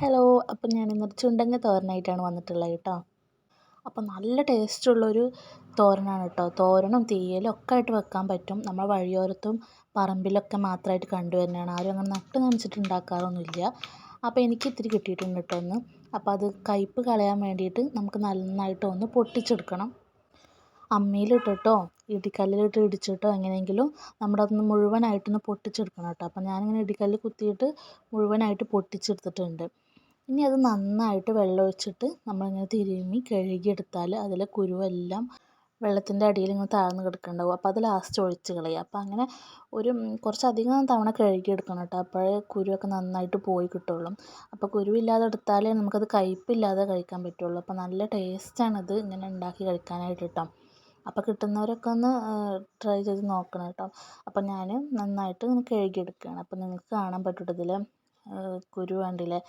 Hello. അപ്പം ഞാനിന്നൊരു ചുണ്ടങ്ങ തോരനായിട്ടാണ് വന്നിട്ടുള്ളത് കേട്ടോ. അപ്പം നല്ല ടേസ്റ്റുള്ളൊരു തോരനാണ് കേട്ടോ. തോരനും തീയലും ഒക്കെ ആയിട്ട് വെക്കാൻ പറ്റും. നമ്മൾ വഴിയോരത്തും പറമ്പിലൊക്കെ മാത്രമായിട്ട് കണ്ടുവരുന്നതാണ്. ആരും അങ്ങനെ നട്ട് നനച്ചിട്ട് ഉണ്ടാക്കാറൊന്നുമില്ല. അപ്പോൾ എനിക്ക് ഇത്തിരി കിട്ടിയിട്ടുണ്ട് കേട്ടോ ഒന്ന്. അപ്പോൾ അത് കയ്പ്പ് കളയാൻ വേണ്ടിയിട്ട് നമുക്ക് നന്നായിട്ടൊന്ന് പൊട്ടിച്ചെടുക്കണം. അമ്മിയിലിട്ടിട്ടോ ഇടിക്കല്ലിലിട്ട് ഇടിച്ചിട്ടോ എങ്ങനെയെങ്കിലും നമ്മുടെ അതൊന്ന് മുഴുവനായിട്ടൊന്ന് പൊട്ടിച്ചെടുക്കണം കേട്ടോ. അപ്പം ഞാനിങ്ങനെ ഇടിക്കല്ലിൽ കുത്തിയിട്ട് മുഴുവനായിട്ട് പൊട്ടിച്ചെടുത്തിട്ടുണ്ട്. ഇനി അത് നന്നായിട്ട് വെള്ളമൊഴിച്ചിട്ട് നമ്മളിങ്ങനെ തിരുമ്മി കഴുകിയെടുത്താൽ അതിലെ കുരുവെല്ലാം വെള്ളത്തിൻ്റെ അടിയിൽ ഇങ്ങനെ താഴ്ന്ന് കിടക്കുന്നുണ്ടാവും. അപ്പോൾ അത് ലാസ്റ്റ് ഒഴിച്ച് കളയുക. അപ്പോൾ അങ്ങനെ ഒരു കുറച്ചധികം തവണ കഴുകിയെടുക്കണം കേട്ടോ. അപ്പോഴേ കുരുവൊക്കെ നന്നായിട്ട് പോയി കിട്ടുള്ളൂ. അപ്പോൾ കുരുവില്ലാതെ എടുത്താലേ നമുക്കത് കയ്പ്പില്ലാതെ കഴിക്കാൻ പറ്റുള്ളൂ. അപ്പോൾ നല്ല ടേസ്റ്റാണിത് ഇങ്ങനെ ഉണ്ടാക്കി കഴിക്കാനായിട്ട് കേട്ടോ. അപ്പോൾ കിട്ടുന്നവരൊക്കെ ഒന്ന് ട്രൈ ചെയ്ത് നോക്കണം കേട്ടോ. അപ്പോൾ ഞാൻ നന്നായിട്ട് ഇങ്ങനെ കഴുകിയെടുക്കുകയാണ്. അപ്പോൾ നിങ്ങൾക്ക് കാണാൻ പറ്റും ഇതിൽ കുരു കണ്ടില്ലേ.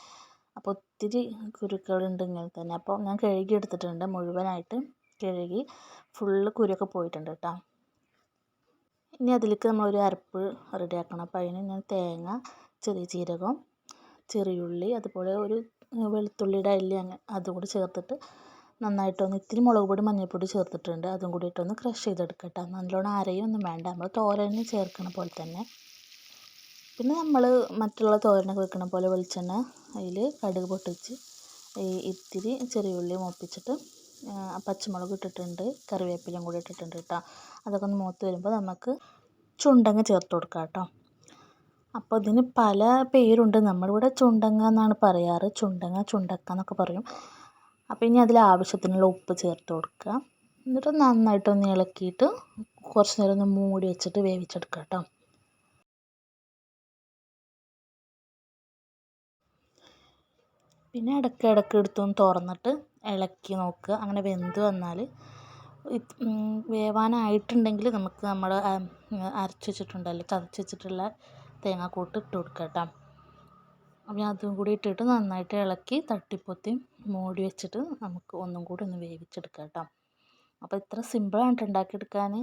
അപ്പോൾ ഒത്തിരി കുരുക്കളുണ്ട് ഇങ്ങനെ തന്നെ. അപ്പോൾ ഞാൻ കഴുകി എടുത്തിട്ടുണ്ട്, മുഴുവനായിട്ട് കഴുകി ഫുള്ള് കുരുവൊക്കെ പോയിട്ടുണ്ട് കേട്ടോ. ഇനി അതിലേക്ക് നമ്മളൊരു അരപ്പ് റെഡിയാക്കണം. അപ്പോൾ അതിന് ഞാൻ തേങ്ങ, ചെറിയ ജീരകം, ചെറിയുള്ളി, അതുപോലെ ഒരു വെളുത്തുള്ളിയുടെ അല്ലി അതും കൂടി ചേർത്തിട്ട് നന്നായിട്ടൊന്ന് ഇത്തിരി മുളക് പൊടി മഞ്ഞൾപ്പൊടി ചേർത്തിട്ടുണ്ട്. അതും കൂടിയിട്ടൊന്ന് ക്രഷ് ചെയ്തെടുക്കുക കേട്ടോ. നല്ലോണം അരയൊന്നും വേണ്ട, നമ്മൾ തോരന് ചേർക്കണ പോലെ തന്നെ. പിന്നെ നമ്മൾ മറ്റുള്ള തോരനൊക്കെ വെക്കണ പോലെ വെളിച്ചെണ്ണ അതിൽ കടുക് പൊട്ടിച്ച് ഇത്തിരി ചെറിയുള്ളി മൂപ്പിച്ചിട്ട് പച്ചമുളക് ഇട്ടിട്ടുണ്ട്, കറിവേപ്പിലയും കൂടി ഇട്ടിട്ടുണ്ട് കേട്ടോ. അതൊക്കെ ഒന്ന് മൂത്ത് വരുമ്പോൾ നമുക്ക് ചുണ്ടങ്ങ ചേർത്ത് കൊടുക്കാം കേട്ടോ. അപ്പോൾ ഇതിന് പല പേരുണ്ട്. നമ്മളിവിടെ ചുണ്ടങ്ങ എന്നാണ് പറയാറ്. ചുണ്ടങ്ങ, ചുണ്ടക്ക എന്നൊക്കെ പറയും. അപ്പോൾ ഇനി അതിൽ ആവശ്യത്തിനുള്ള ഉപ്പ് ചേർത്ത് കൊടുക്കുക. എന്നിട്ട് നന്നായിട്ടൊന്ന് ഇളക്കിയിട്ട് കുറച്ച് നേരം ഒന്ന് മൂടി വെച്ചിട്ട് വേവിച്ചെടുക്കുക കേട്ടോ. പിന്നെ ഇടയ്ക്ക് എടുത്തൊന്ന് തുറന്നിട്ട് ഇളക്കി നോക്കുക. അങ്ങനെ വെന്ത് വന്നാൽ വേവാനായിട്ടുണ്ടെങ്കിൽ നമുക്ക് നമ്മൾ അരച്ച് വെച്ചിട്ടുണ്ടല്ലോ, ചതച്ച് വെച്ചിട്ടുള്ള തേങ്ങാക്കൂട്ട് ഇട്ട് കൊടുക്കുക കേട്ടോ. അപ്പം അതും കൂടി ഇട്ടിട്ട് നന്നായിട്ട് ഇളക്കി തട്ടിപ്പൊത്തി മൂടി വെച്ചിട്ട് നമുക്ക് ഒന്നും കൂടി ഒന്ന് വേവിച്ചെടുക്കാം കേട്ടോ. അപ്പോൾ ഇത്ര സിമ്പിളാണ് ഉണ്ടാക്കിയെടുക്കാൻ.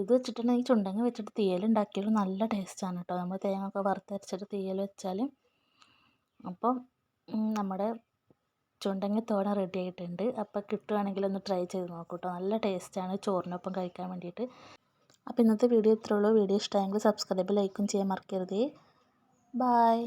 ഇത് വെച്ചിട്ടുണ്ടെങ്കിൽ ചുണ്ടങ്ങ വെച്ചിട്ട് തീയൽ ഉണ്ടാക്കിയാലും നല്ല ടേസ്റ്റാണ് കേട്ടോ. നമ്മൾ തേങ്ങ ഒക്കെ വറുത്തരച്ചിട്ട് തീയൽ വെച്ചാൽ. അപ്പോൾ നമ്മുടെ ചുണ്ടങ്ങ തോരൻ റെഡി ആയിട്ടുണ്ട്. അപ്പോൾ കിട്ടുകയാണെങ്കിൽ ഒന്ന് ട്രൈ ചെയ്ത് നോക്കൂ കേട്ടോ. നല്ല ടേസ്റ്റാണ് ചോറിനൊപ്പം കഴിക്കാൻ വേണ്ടിയിട്ട്. അപ്പോൾ ഇന്നത്തെ വീഡിയോ ഇത്രയേ ഉള്ളൂ. വീഡിയോ ഇഷ്ടമായെങ്കിൽ സബ്സ്ക്രൈബ് ലൈക്കും ചെയ്യാൻ മറക്കരുതേ. ബായ്.